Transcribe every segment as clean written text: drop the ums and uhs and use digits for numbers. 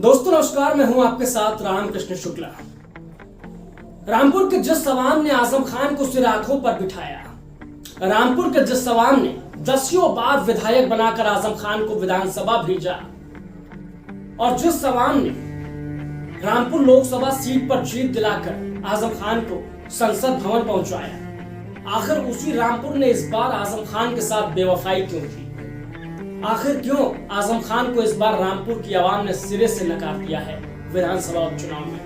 दोस्तों नमस्कार, मैं हूं आपके साथ रामकृष्ण शुक्ला। रामपुर के जज सवान ने आजम खान को सिर आंखों पर बिठाया। रामपुर के जज सवान ने 10 बार विधायक बनाकर आजम खान को विधानसभा भेजा और जज सवान ने रामपुर लोकसभा सीट पर जीत दिलाकर आजम खान को संसद भवन पहुंचाया। आखिर उसी रामपुर ने इस बार आजम खान के साथ बेवफाई क्यों की? आखिर क्यों आजम खान को इस बार रामपुर की आवाम ने सिरे से नकार दिया है विधानसभा उपचुनाव में?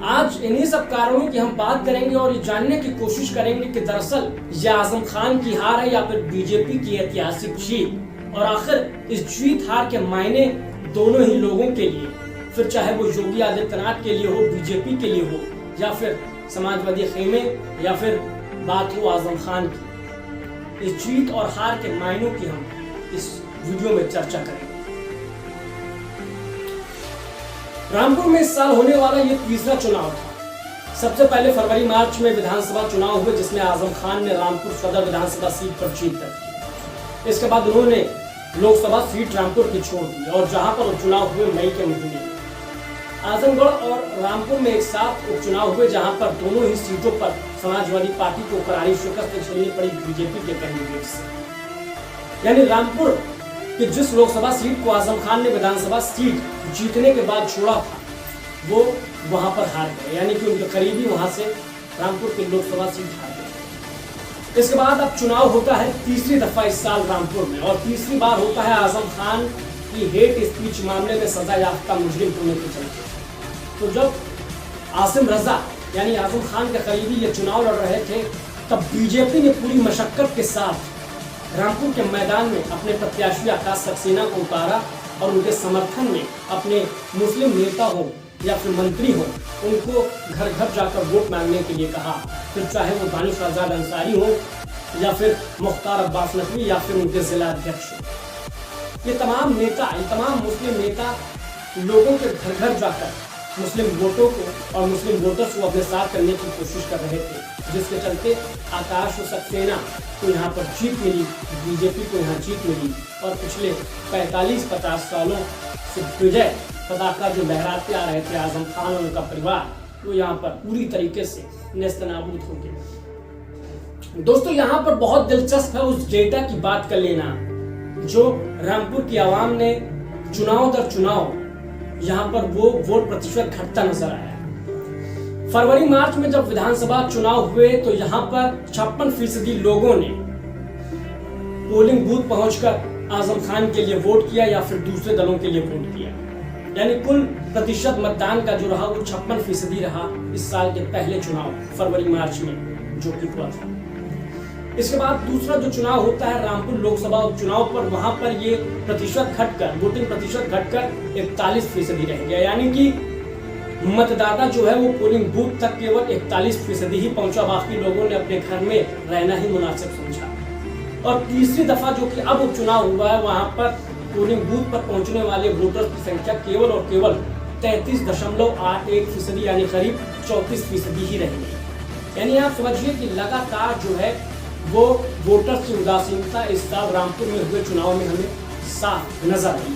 आज इन्हीं सब कारणों की हम बात करेंगे और ये जानने की कोशिश करेंगे कि दरअसल यह आजम खान की हार है या फिर बीजेपी की ऐतिहासिक जीत, और आखिर इस जीत हार के मायने दोनों ही लोगों के लिए, फिर चाहे वो योगी आदित्यनाथ के लिए हो, बीजेपी के लिए हो, या फिर समाजवादी खेमे, या फिर बात हो आजम खान की। इस जीत और हार के मायनों की हम इस वीडियो में चर्चा करेंगे। रामपुर में इस साल होने वाला ये तीसरा चुनाव था। सबसे पहले फरवरी मार्च में विधानसभा चुनाव हुए जिसमें आजम खान ने रामपुर सदर विधानसभा सीट पर जीत दर्ज की। इसके बाद उन्होंने लोकसभा सीट रामपुर की छोड़ दी और जहां पर उपचुनाव हुए मई के महीने में। आजमगढ़ और रामपुर में एक साथ उपचुनाव हुए जहां पर दोनों ही सीटों पर समाजवादी पार्टी को करारी शिकस्त झेलनी पड़ी बीजेपी के कैंडिडेट से। यानी रामपुर की जिस लोकसभा सीट को आजम खान ने विधानसभा सीट जीतने के बाद छोड़ा था, वो वहां पर हार गए, यानी कि उनके करीबी वहां से रामपुर की लोकसभा सीट हार गए। इसके बाद अब चुनाव होता है तीसरी दफा इस साल रामपुर में, और तीसरी बार होता है आजम खान की हेट स्पीच मामले में सजा याफ्ता मुजरिम होने के चलते। तो जब आसिम रजा यानी आजम खान के करीबी ये चुनाव लड़ रहे थे, तब बीजेपी ने पूरी मशक्कत के साथ रामपुर के मैदान में अपने प्रत्याशी आकाश सक्सेना को उतारा और उनके समर्थन में अपने मुस्लिम नेता हो या फिर मंत्री हो, उनको घर घर जाकर वोट मांगने के लिए कहा। फिर चाहे वो दानिश आजाद अंसारी हो या फिर मुख्तार अब्बास नकवी या फिर उनके जिला अध्यक्ष हो। ये तमाम मुस्लिम नेता लोगों के घर घर जाकर मुस्लिम वोटों को और मुस्लिम वोटर्स को अपने साथ करने की कोशिश कर रहे थे, जिसके चलते आकाश सक्सेना को यहाँ पर जीत मिली, बीजेपी को यहाँ जीत मिली। और पिछले 45-50 सालों से विजय पताका जो लहराते आ रहे थे आजम खान और उनका परिवार, वो यहाँ पर पूरी तरीके से नेस्तनाबूद हो गए। दोस्तों यहाँ पर बहुत दिलचस्प है उस डेटा की बात कर लेना जो रामपुर की आवाम ने चुनाव दर चुनाव यहाँ पर वो वोट प्रतिशत घटता नजर आया। फरवरी मार्च में जब विधानसभा चुनाव हुए तो यहाँ पर 56% लोगों ने पोलिंग बूथ पहुंचकर आजम खान के लिए वोट किया या फिर दूसरे दलों के लिए वोट किया। यानी कुल प्रतिशत मतदान का जो रहा वो 56% रहा इस साल के पहले चुनाव फरवरी मार्च में जो कि हुआ था। इसके बाद दूसरा जो चुनाव होता है रामपुर लोकसभा उपचुनाव पर, वहां पर ये प्रतिशत घटकर वोटिंग प्रतिशत घटकर 41% रह गया। यानी कि मतदाता जो है वो पोलिंग बूथ तक केवल 41% ही पहुंचा, बाकी लोगों ने अपने घर में रहना ही मुनासिब समझा। और तीसरी दफा जो कि अब उपचुनाव हुआ है, वहां पर पोलिंग बूथ पर पहुंचने वाले वोटर्स की संख्या केवल और केवल 33.81% यानी करीब 34% ही रह गई। यानी आप समझिए कि लगातार जो है वो वोटर्स की उदासीनता इस साल रामपुर में हुए चुनाव में हमें साफ नजर आई।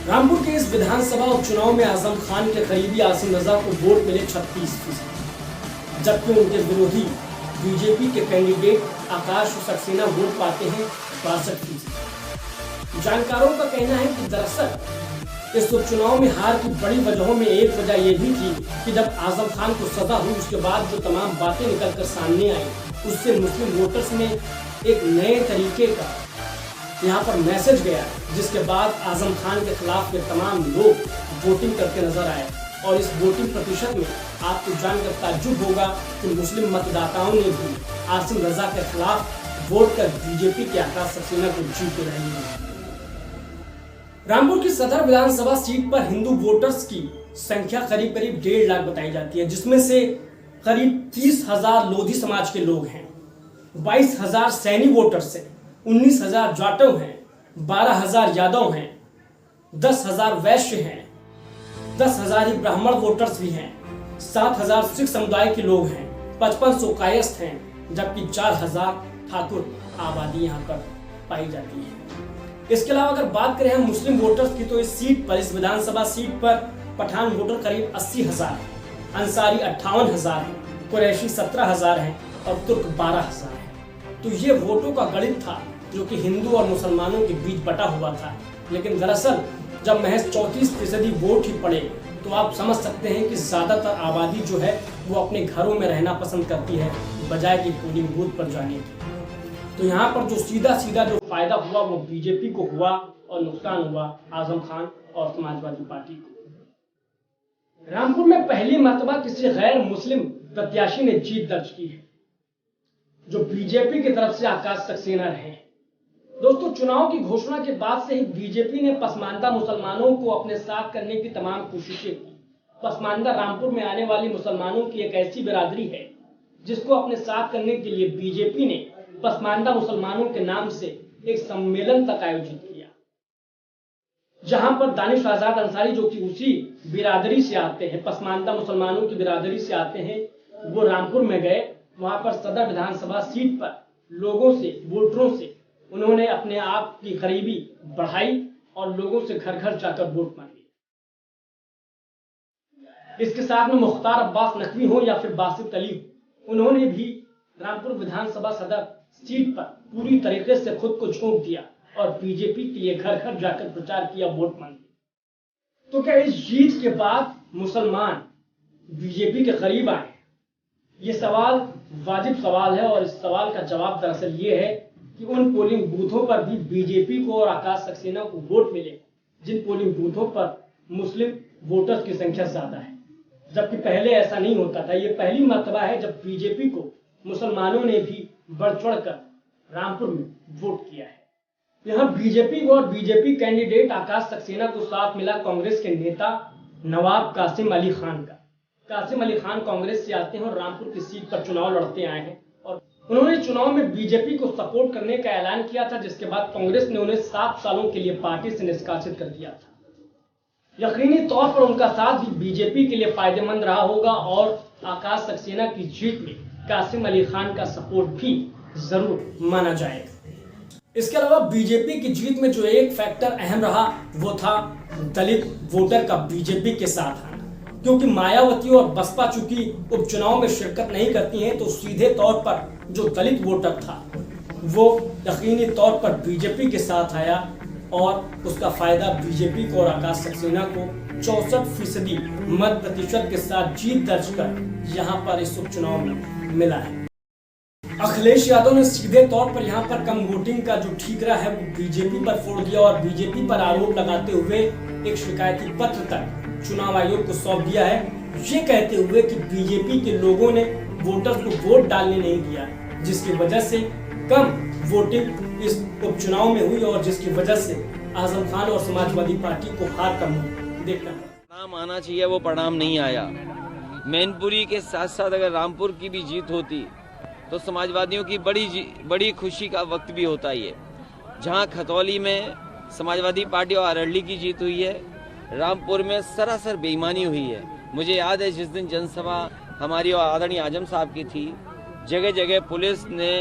रामपुर के इस विधानसभा उपचुनाव में आजम खान के करीबी आसिम रजा को वोट मिले 36%, जबकि उनके विरोधी बीजेपी के कैंडिडेट आकाश सक्सेना वोट पाते हैं 62%। जानकारों का कहना है कि दरअसल इस उपचुनाव में हार की बड़ी वजहों में एक वजह यह भी थी कि जब आजम खान को सजा हुई उसके बाद जो तमाम बातें निकलकर सामने आई, उससे मुस्लिम वोटर्स में एक नए तरीके का यहाँ पर मैसेज गया, जिसके बाद आजम खान के खिलाफ ये तमाम लोग वोटिंग करके नजर आए। और इस वोटिंग प्रतिशत में आपको जानकर ताज्जुब होगा कि मुस्लिम मतदाताओं ने भी आसिम रजा के खिलाफ वोट कर बीजेपी के आकाश सक्सेना को जीत रही है। रामपुर की सदर विधानसभा सीट पर हिंदू वोटर्स की संख्या करीब 1.5 लाख बताई जाती है, जिसमें से करीब 30,000 लोधी समाज के लोग हैं, 22,000 सैनी वोटर्स हैं, 19,000 जाटव हैं, 12,000 यादव हैं, 10,000 वैश्य हैं, 10,000 ही ब्राह्मण वोटर्स भी हैं, 7,000 सिख समुदाय के लोग हैं, 5500 कायस्थ हैं, जबकि 4,000 ठाकुर आबादी यहाँ पर पाई जाती है। इसके अलावा अगर बात करें हम मुस्लिम वोटर्स की, तो इस सीट पर, इस विधानसभा सीट पर पठान वोटर करीब 80,000 है, अंसारी 58,000 है, कुरैशी 17,000 है और तुर्क 12,000 है। तो ये वोटों का गणित था जो कि हिंदू और मुसलमानों के बीच बटा हुआ था। लेकिन दरअसल जब महज 34% वोट ही पड़े तो आप समझ सकते हैं कि ज्यादातर आबादी जो है वो अपने घरों में रहना पसंद करती है बजाय कि पोलिंग बूथ पर जाने की। तो यहाँ पर जो सीधा जो फायदा हुआ वो बीजेपी को हुआ और नुकसान हुआ आजम खान और समाजवादी पार्टी को। रामपुर में पहली मर्तबा किसी गैर मुस्लिम प्रत्याशी ने जीत दर्ज की है, जो बीजेपी की तरफ से आकाश सक्सेना रहे। दोस्तों, चुनाव की घोषणा के बाद से ही बीजेपी ने पसमानदा मुसलमानों को अपने साथ करने की तमाम कोशिशें की। पसमानदा रामपुर में आने वाली मुसलमानों की एक ऐसी बिरादरी है जिसको अपने साथ करने के लिए बीजेपी ने पसमानदा मुसलमानों के नाम से एक सम्मेलन तक आयोजित किया, जहां पर दानिश आजाद अंसारी, जो कि उसी बिरादरी से आते हैं, पसमानदा मुसलमानों की बिरादरी से आते हैं, वो रामपुर में गए। वहां पर सदर विधानसभा सीट पर लोगों से, वोटरों से उन्होंने अपने आप की करीबी बढ़ाई और लोगों से घर घर जाकर वोट मांगे। इसके साथ में मुख्तार अब्बास नकवी हो या फिर बासित अली हो, उन्होंने भी रामपुर विधानसभा सदर सीट पर पूरी तरीके से खुद को झोंक दिया और बीजेपी के लिए घर घर जाकर प्रचार किया, वोट मांगे। तो क्या इस जीत के बाद मुसलमान बीजेपी के करीब आए? ये सवाल वाजिब सवाल है और इस सवाल का जवाब दरअसल ये है कि उन पोलिंग बूथों पर भी बीजेपी को और आकाश सक्सेना को वोट मिले जिन पोलिंग बूथों पर मुस्लिम वोटर्स की संख्या ज्यादा है, जबकि पहले ऐसा नहीं होता था। ये पहली मर्तबा है जब बीजेपी को मुसलमानों ने भी बढ़ चढ़कर रामपुर में वोट किया है। यहाँ बीजेपी को और बीजेपी कैंडिडेट आकाश सक्सेना को साथ मिला कांग्रेस के नेता नवाब कासिम अली खान का। कासिम अली खान कांग्रेस से आते हैं और रामपुर की सीट पर चुनाव लड़ते आए हैं और उन्होंने चुनाव में बीजेपी को सपोर्ट करने का ऐलान किया था, जिसके बाद कांग्रेस ने उन्हें 7 सालों के लिए पार्टी से निष्कासित कर दिया था। यकीनी तौर पर उनका साथ भी बीजेपी के लिए फायदेमंद रहा होगा और आकाश सक्सेना की जीत में कासिम अली खान का सपोर्ट भी जरूर माना जाएगा। इसके अलावा बीजेपी की जीत में जो एक फैक्टर अहम रहा वो था दलित वोटर का बीजेपी के साथ आना, क्योंकि मायावती और बसपा चूंकि उपचुनाव में शिरकत नहीं करती हैं, तो सीधे तौर पर जो दलित वोटर था वो यकीनी तौर पर बीजेपी के साथ आया और उसका फायदा बीजेपी को और आकाश सक्सेना को 64% मत प्रतिशत के साथ जीत दर्ज कर यहाँ पर इस उपचुनाव में मिला है। अखिलेश यादव ने सीधे तौर पर यहाँ पर कम वोटिंग का जो ठीकरा है वो बीजेपी पर फोड़ दिया और बीजेपी पर आरोप लगाते हुए एक शिकायती पत्र तक चुनाव आयोग को सौंप दिया है, ये कहते हुए कि बीजेपी के लोगों ने वोटर्स को वोट डालने नहीं दिया, जिसकी वजह से कम वोटिंग इस उपचुनाव में हुई और जिसकी वजह से आजम खान और समाजवादी पार्टी को हार का मुंह देखना परिणाम आना चाहिए, वो परिणाम नहीं आया। मैनपुरी के साथ साथ अगर रामपुर की भी जीत होती तो समाजवादियों की बड़ी खुशी का वक्त भी होता ये। जहां खतौली में समाजवादी पार्टी और अरवली की जीत हुई है, रामपुर में सरासर बेईमानी हुई है। मुझे याद है जिस दिन जनसभा हमारी और आदरणीय आजम साहब की थी, जगह जगह पुलिस ने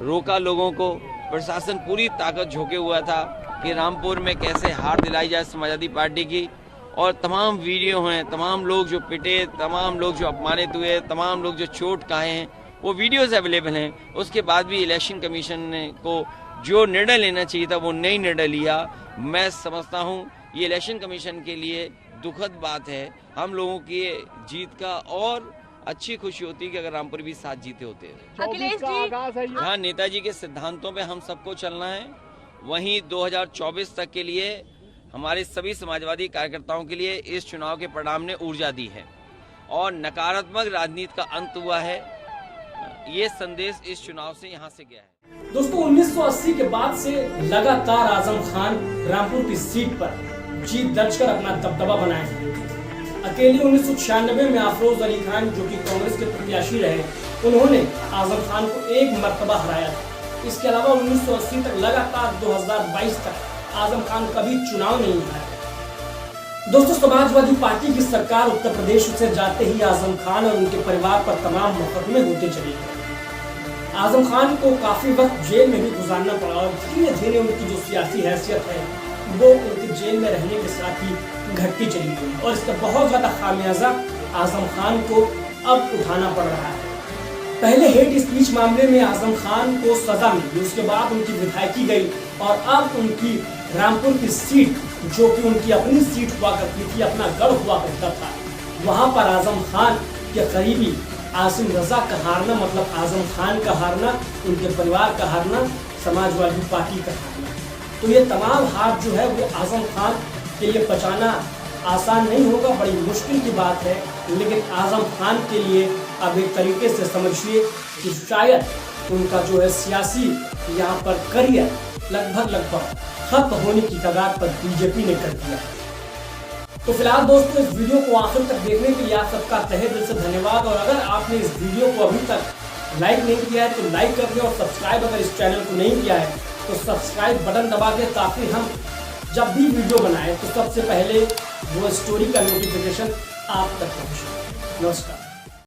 रोका लोगों को, प्रशासन पूरी ताकत झोंके हुआ था कि रामपुर में कैसे हार दिलाई जाए समाजवादी पार्टी की। और तमाम वीडियो हैं, तमाम लोग जो पिटे, तमाम लोग जो अपमानित हुए, तमाम लोग जो चोट खाए हैं, वो वीडियोस अवेलेबल हैं। उसके बाद भी इलेक्शन कमीशन ने को जो निर्णय लेना चाहिए था वो नहीं निर्णय लिया। मैं समझता हूँ ये इलेक्शन कमीशन के लिए दुखद बात है। हम लोगों की जीत का और अच्छी खुशी होती कि अगर रामपुर भी साथ जीते होते। अखिलेश जी, जहाँ नेताजी के सिद्धांतों पे हम सबको चलना है, वहीं 2024 तक के लिए हमारे सभी समाजवादी कार्यकर्ताओं के लिए इस चुनाव के परिणाम ने ऊर्जा दी है और नकारात्मक राजनीति का अंत हुआ है। ये संदेश इस चुनाव से यहाँ से गया है। दोस्तों, 1980 के बाद से लगातार आजम खान रामपुर की सीट पर जीत दर्ज कर अपना दबदबा बनाए हुए थे। अकेले 1996 में अफरोज अली खान, जो कि कांग्रेस के प्रत्याशी रहे, उन्होंने आजम खान को एक मर्तबा हराया था। इसके अलावा 1980 तक लगातार 2022 तक आजम खान कभी चुनाव नहीं हारे। दोस्तों, समाजवादी पार्टी की सरकार उत्तर प्रदेश से जाते ही आजम खान और उनके परिवार पर तमाम मुकदमे होते चले गए। आजम खान को काफ़ी वक्त जेल में भी गुजारना पड़ा और धीरे धीरे उनकी जो सियासी हैसियत है वो उनके जेल में रहने के साथ ही घटती चली गई और इसका बहुत ज़्यादा खामियाजा आजम खान को अब उठाना पड़ रहा है। पहले हेट स्पीच मामले में आजम खान को सजा मिली, उसके बाद उनकी विधायकी गई और अब उनकी रामपुर की सीट, जो कि उनकी अपनी सीट हुआ करती थी, अपना गढ़ हुआ करता था, वहाँ पर आजम खान के करीबी आसिम रजा का हारना, मतलब आजम खान का हारना, उनके परिवार का हारना, समाजवादी पार्टी का हारना, तो ये तमाम हार जो है वो आजम खान के लिए पचाना आसान नहीं होगा, बड़ी मुश्किल की बात है। लेकिन आजम खान के लिए अब एक तरीके से समझिए कि शायद उनका जो है सियासी यहाँ पर करियर लगभग खत्म होने की कगार पर बीजेपी ने कर दिया है। तो फिलहाल दोस्तों, इस वीडियो को आखिर तक देखने के लिए आप सबका तहे दिल से धन्यवाद। और अगर आपने इस वीडियो को अभी तक लाइक नहीं किया है तो लाइक कर दें और सब्सक्राइब अगर इस चैनल को नहीं किया है तो सब्सक्राइब बटन दबा दें, ताकि हम जब भी वीडियो बनाएं तो सबसे पहले वो स्टोरी का नोटिफिकेशन आप तक पहुंचे। नमस्कार।